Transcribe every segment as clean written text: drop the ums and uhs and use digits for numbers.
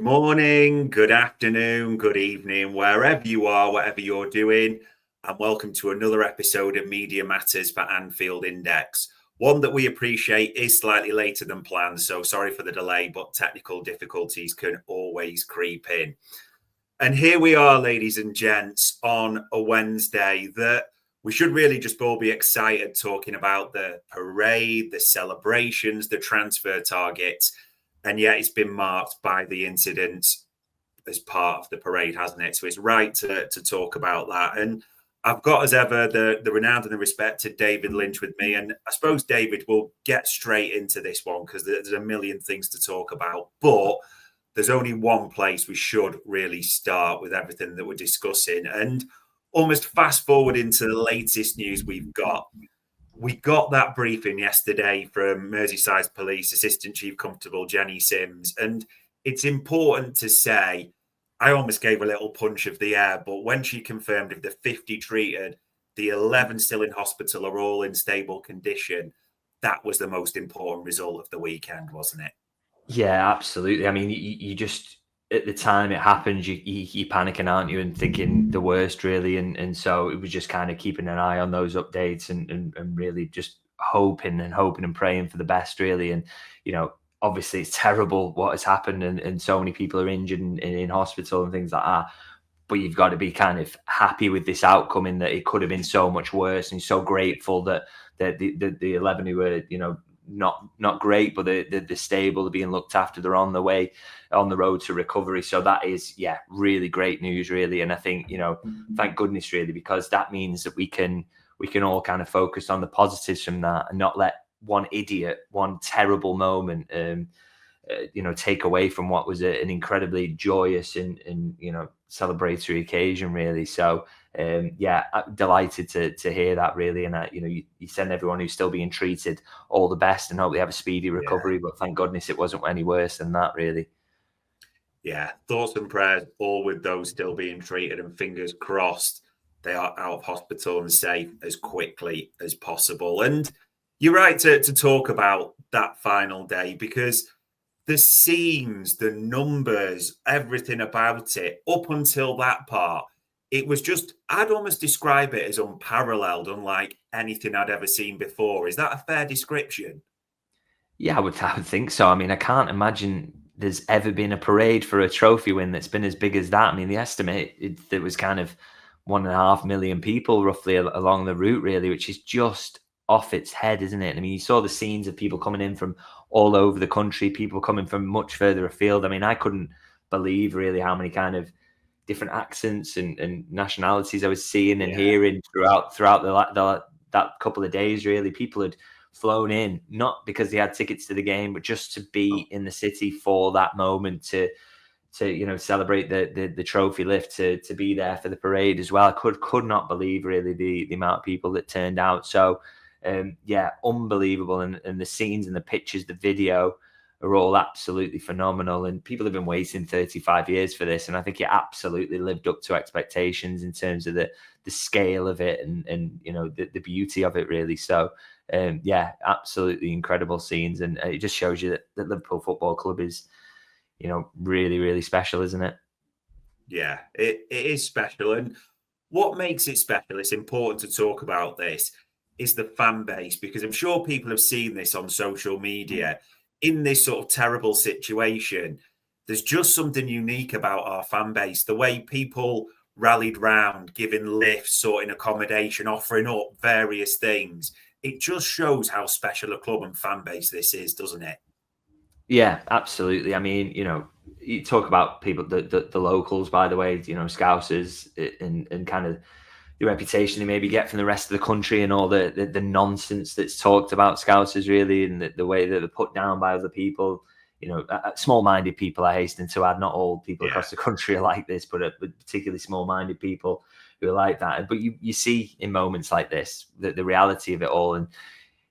morning, good afternoon, good evening, wherever you are, whatever you're doing, and welcome to another episode of Media Matters for Anfield Index. One that we appreciate is slightly later than planned, so sorry for the delay, but technical difficulties can always creep in. And here we are, ladies and gents, on a Wednesday that we should really just all be excited talking about the parade, the celebrations, the transfer targets. And yet it's been marked by the incident as part of the parade, hasn't it? So it's right to talk about that. And I've got, as ever, the renowned and the respected David Lynch with me. And I suppose, David, we'll get straight into this one because there's a million things to talk about. But there's only one place we should really start with everything that we're discussing. And almost fast forward into the latest news we've got. We got that briefing yesterday from Merseyside's Police Assistant Chief Constable Jenny Sims. And it's important to say, I almost gave a little punch of the air, but when she confirmed if the 50 treated, the 11 still in hospital are all in stable condition, that was the most important result of the weekend, wasn't it? Yeah, absolutely. I mean, you just, at the time it happens, you're panicking, aren't you, and thinking the worst, really. And so it was just kind of keeping an eye on those updates and really just hoping and praying for the best, really. And, obviously it's terrible what has happened and so many people are injured in hospital and things like that. But you've got to be kind of happy with this outcome in that it could have been so much worse, and so grateful that the 11 who were, not great, but they're stable, they're being looked after, they're on the road to recovery. So that is, really great news, really. And I think, thank goodness, really, because that means that we can all kind of focus on the positives from that and not let one terrible moment, take away from what was an incredibly joyous and celebratory occasion, really. So I'm delighted to hear that, really. And you send everyone who's still being treated all the best and hope they have a speedy recovery. But thank goodness it wasn't any worse than that, really. Yeah, thoughts and prayers all with those still being treated, and fingers crossed they are out of hospital and safe as quickly as possible. And you're right to talk about that final day, because the scenes, the numbers, everything about it, up until that part, it was just, I'd almost describe it as unparalleled, unlike anything I'd ever seen before. Is that a fair description? Yeah, I would think so. I mean, I can't imagine there's ever been a parade for a trophy win that's been as big as that. I mean, the estimate, there was kind of 1.5 million people roughly along the route, really, which is just off its head, isn't it? I mean, you saw the scenes of people coming in from all over the country, people coming from much further afield. I mean, I couldn't believe really how many kind of different accents and nationalities I was seeing and hearing throughout that couple of days. Really, people had flown in not because they had tickets to the game, but just to be in the city for that moment, to celebrate the trophy lift, to be there for the parade as well. I could not believe really the amount of people that turned out. So unbelievable. And the scenes and the pictures, the video are all absolutely phenomenal. And people have been waiting 35 years for this. And I think it absolutely lived up to expectations in terms of the scale of it and the beauty of it, really. So, absolutely incredible scenes. And it just shows you that the Liverpool Football Club is, really, really special, isn't it? Yeah, it is special. And what makes it special, it's important to talk about this, is the fan base, because I'm sure people have seen this on social media. In this sort of terrible situation, there's just something unique about our fan base. The way people rallied round, giving lifts, sorting accommodation, offering up various things. It just shows how special a club and fan base this is, doesn't it? Yeah, absolutely. I mean, you talk about people, the locals, by the way, Scousers, and kind of the reputation they maybe get from the rest of the country and all the nonsense that's talked about Scousers, really, and the way that they're put down by other people. Small-minded people, I hasten to add. Not all people across the country are like this, but particularly small-minded people who are like that. But you see in moments like this the reality of it all, and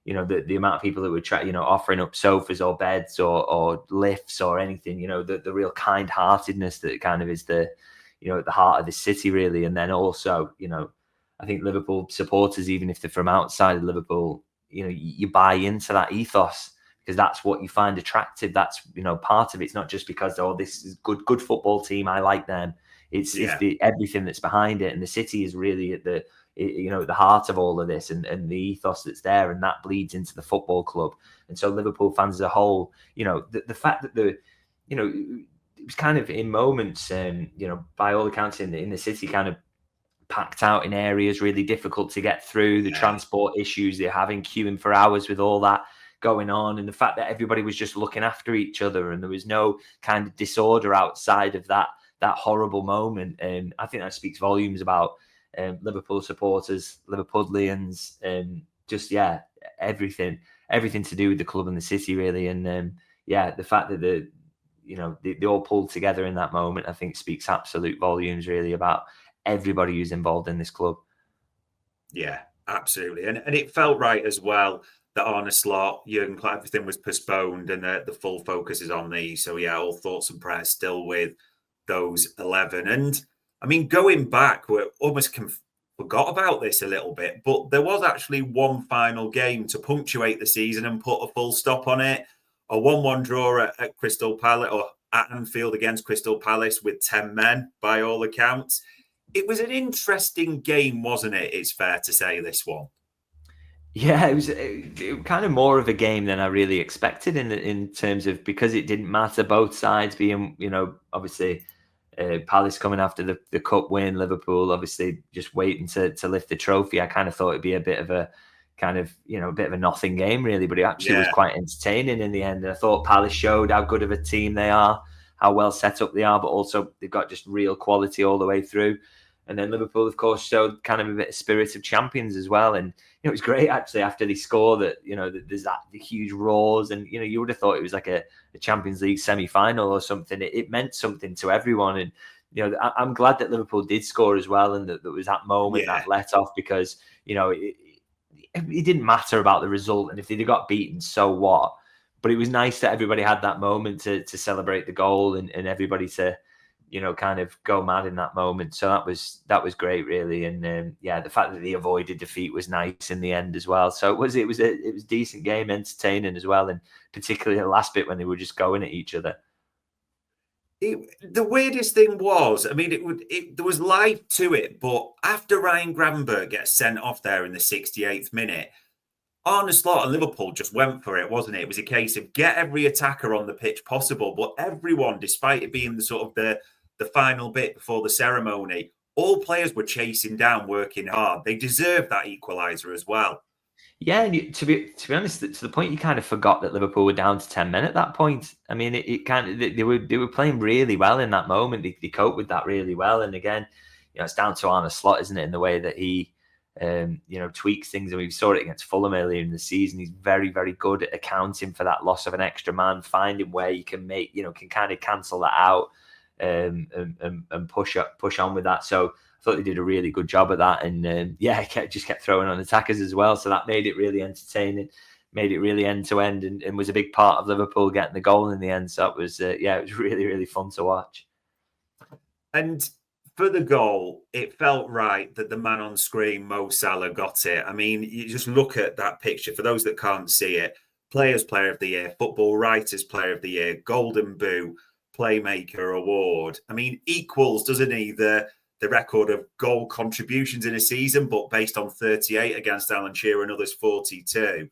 the amount of people that would try, offering up sofas or beds or lifts or anything. The real kind-heartedness that kind of is the at the heart of the city, really. And then also, I think Liverpool supporters, even if they're from outside of Liverpool, you buy into that ethos, because that's what you find attractive. That's, part of it. It's not just because, this is good football team, I like them. It's the everything that's behind it, and the city is really at the heart of all of this, and the ethos that's there, and that bleeds into the football club. And so Liverpool fans as a whole, the fact that it was kind of in moments, by all accounts in the city, kind of packed out in areas, really difficult to get through, the transport issues they're having, queuing for hours with all that going on, and the fact that everybody was just looking after each other, and there was no kind of disorder outside of that horrible moment. And I think that speaks volumes about Liverpool supporters, Liverpudlians, just everything to do with the club and the city, really. And the fact that they all pulled together in that moment, I think speaks absolute volumes, really, about everybody who's involved in this club. Yeah, absolutely. And it felt right as well that Arne Slot, Jurgen Klopp, everything was postponed, and the full focus is on these. So all thoughts and prayers still with those 11. And I mean, going back, we almost forgot about this a little bit, but there was actually one final game to punctuate the season and put a full stop on it. A 1-1 draw at Crystal Palace, or at Anfield against Crystal Palace, with 10 men by all accounts. It was an interesting game, wasn't it? It's fair to say, this one. Yeah, it was kind of more of a game than I really expected in terms of, because it didn't matter, both sides being, obviously Palace coming after the cup win, Liverpool obviously just waiting to lift the trophy. I kind of thought it'd be a bit of a kind of, a bit of a nothing game, really, but it actually was quite entertaining in the end. And I thought Palace showed how good of a team they are, how well set up they are, but also they've got just real quality all the way through. And then Liverpool, of course, showed kind of a bit of spirit of champions as well. And it was great, actually, after they score that, there's the huge roars. And, you would have thought it was like a Champions League semi-final or something. It meant something to everyone. And, I'm glad that Liverpool did score as well, and that there was that moment, that let off, because, it didn't matter about the result. And if they'd got beaten, so what? But it was nice that everybody had that moment to celebrate the goal, and everybody to, kind of go mad in that moment. So that was great, really. And the fact that they avoided defeat was nice in the end as well. So it was a decent game, entertaining as well, and particularly the last bit when they were just going at each other. The weirdest thing was, I mean, there was life to it, but after Ryan Gravenberch gets sent off there in the 68th minute, Arne Slot and Liverpool just went for it, wasn't it? It was a case of get every attacker on the pitch possible, but everyone, despite it being the final bit before the ceremony, all players were chasing down, working hard. They deserve that equaliser as well. Yeah, and to be honest, to the point you kind of forgot that Liverpool were down to 10 men at that point. I mean, it kind of they were playing really well in that moment. They coped with that really well. And again, it's down to Arne Slot, isn't it, in the way that he tweaks things. And we saw it against Fulham earlier in the season. He's very, very good at accounting for that loss of an extra man, finding where you can make, can kind of cancel that out and push on with that. So I thought they did a really good job of that, and just kept throwing on attackers as well. So that made it really entertaining, made it really end to end, and was a big part of Liverpool getting the goal in the end. So it was it was really, really fun to watch. And for the goal, it felt right that the man on screen, Mo Salah, got it. I mean, you just look at that picture. For those that can't see it, Players Player of the Year, Football Writers Player of the Year, Golden Boot, Playmaker Award. I mean, equals, doesn't he, the record of goal contributions in a season, but based on 38 against Alan Shearer and others 42.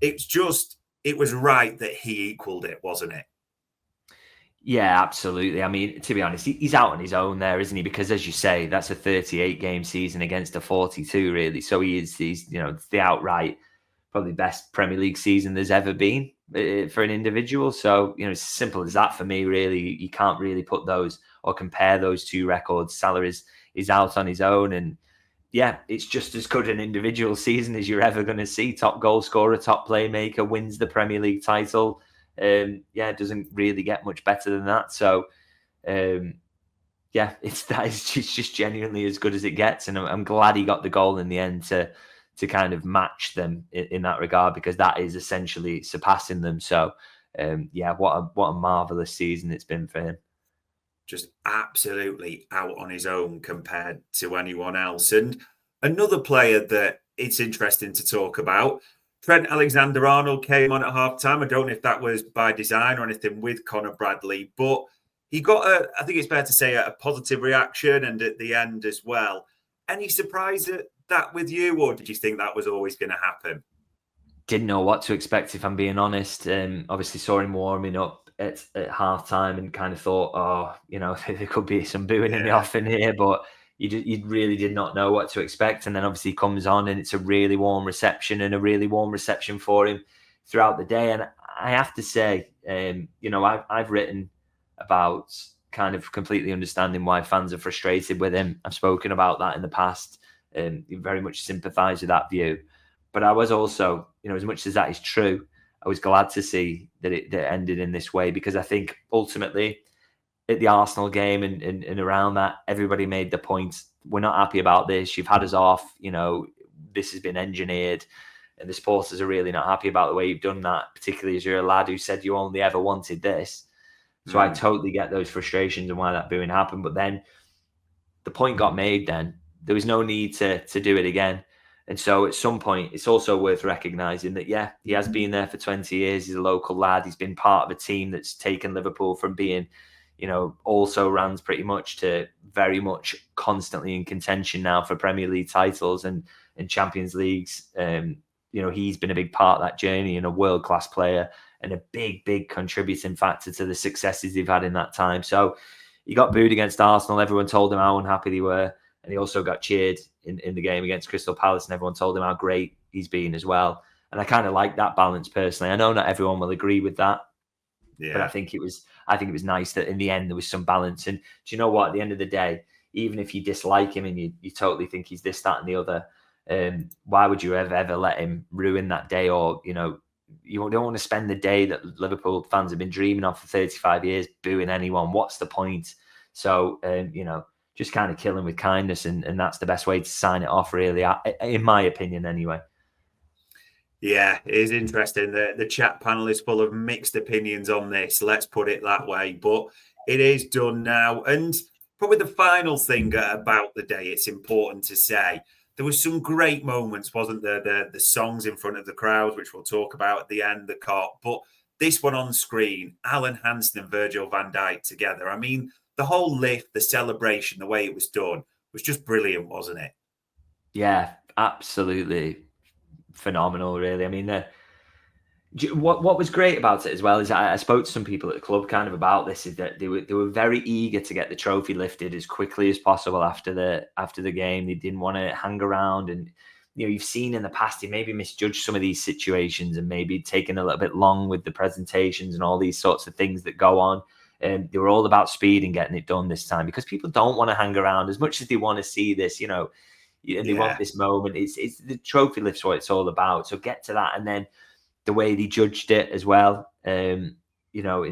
It was right that he equaled it, wasn't it? Yeah, absolutely. I mean, to be honest, he's out on his own there, isn't he? Because as you say, that's a 38 game season against a 42, really. So he's the outright probably best Premier League season there's ever been for an individual. So, it's as simple as that for me, really. You can't really put those or compare those two records. Salah is out on his own, and it's just as good an individual season as you're ever going to see. Top goal scorer, top playmaker, wins the Premier League title. It doesn't really get much better than that. So, it's just genuinely as good as it gets, and I'm glad he got the goal in the end to kind of match them in that regard, because that is essentially surpassing them. So, what a marvelous season it's been for him. Just absolutely out on his own compared to anyone else. And another player that it's interesting to talk about, Trent AlexanderArnold came on at half-time. I don't know if that was by design or anything with Conor Bradley, but he got I think it's fair to say, a positive reaction, and at the end as well. Any surprise at that with you, or did you think that was always going to happen? Didn't know what to expect, if I'm being honest. Obviously saw him warming up at half-time and kind of thought, oh, there could be some booing in the offing here, but you really did not know what to expect. And then obviously he comes on and it's a really warm reception, and a really warm reception for him throughout the day. And I have to say, I've written about kind of completely understanding why fans are frustrated with him. I've spoken about that in the past, and very much sympathise with that view. But I was also, as much as that is true, I was glad to see that it ended in this way, because I think ultimately at the Arsenal game and around that, everybody made the point, we're not happy about this. You've had us off. This has been engineered, and the supporters are really not happy about the way you've done that, particularly as you're a lad who said you only ever wanted this. So I totally get those frustrations and why that booing happened. But then the point got made then. There was no need to do it again. And so at some point, it's also worth recognising that, yeah, he has been there for 20 years. He's a local lad. He's been part of a team that's taken Liverpool from being, also runs pretty much to very much constantly in contention now for Premier League titles and Champions Leagues. He's been a big part of that journey, and a world-class player and a big contributing factor to the successes they've had in that time. So he got booed against Arsenal. Everyone told him how unhappy they were. And he also got cheered in the game against Crystal Palace, and everyone told him how great he's been as well. And I kind of like that balance personally. I know not everyone will agree with that, but I think it was nice that in the end there was some balance. And do you know what? At the end of the day, even if you dislike him and you totally think he's this, that, and the other, why would you ever let him ruin that day? Or you don't want to spend the day that Liverpool fans have been dreaming of for 35 years booing anyone. What's the point? So just kind of kill him with kindness, and that's the best way to sign it off, really, in my opinion, anyway. Yeah, it is interesting. The chat panel is full of mixed opinions on this, let's put it that way. But it is done now. And probably the final thing about the day, it's important to say, there was some great moments, wasn't there? The songs in front of the crowd, which we'll talk about at the end, the cop. But this one on screen, Alan Hansen and Virgil van Dijk together. I mean, the whole lift, the celebration, the way it was done was just brilliant, wasn't it? Yeah, absolutely phenomenal, really. I mean, what was great about it as well is I spoke to some people at the club kind of about this, is that they were very eager to get the trophy lifted as quickly as possible after the game. They didn't want to hang around, and you've seen in the past he maybe misjudged some of these situations and maybe taken a little bit long with the presentations and all these sorts of things that go on. And they were all about speed and getting it done this time, because people don't want to hang around as much as they want to see this, and they want this moment. It's the trophy lift's what it's all about. So get to that, and then the way they judged it as well. In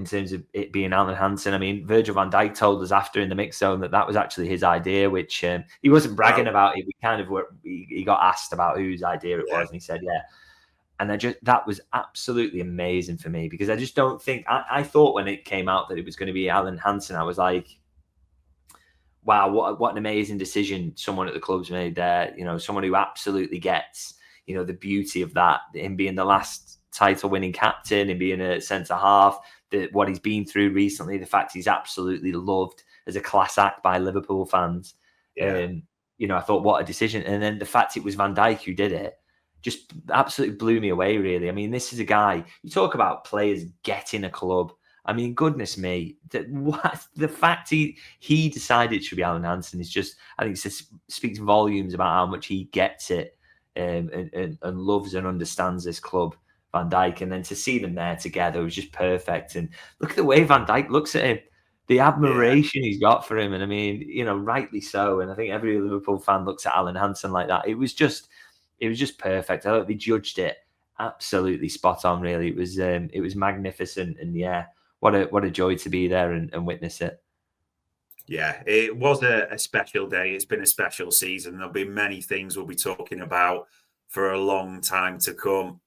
terms of it being Alan Hansen. I mean, Virgil van Dijk told us after in the mix zone that was actually his idea, which he wasn't bragging about it. We kind of he got asked about whose idea it was, and he said, yeah. And that was absolutely amazing for me, because I just don't think I thought when it came out that it was going to be Alan Hansen, I was like, wow, what an amazing decision someone at the club's made there. Someone who absolutely gets, the beauty of that, him being the last title-winning captain and being a centre half, what he's been through recently, the fact he's absolutely loved as a class act by Liverpool fans. Yeah. I thought, what a decision. And then the fact it was Van Dijk who did it just absolutely blew me away, really. I mean, this is a guy, you talk about players getting a club. I mean, goodness me, the fact he decided it should be Alan Hansen is just, I think it speaks volumes about how much he gets it and loves and understands this club, Van Dijk. And then to see them there together was just perfect. And look at the way Van Dijk looks at him, the admiration he's got for him. And I mean, rightly so. And I think every Liverpool fan looks at Alan Hansen like that. It was just perfect. I thought they judged it absolutely spot on, really. It was magnificent. And yeah, what a joy to be there and witness it. Yeah, it was a special day. It's been a special season. There'll be many things we'll be talking about for a long time to come.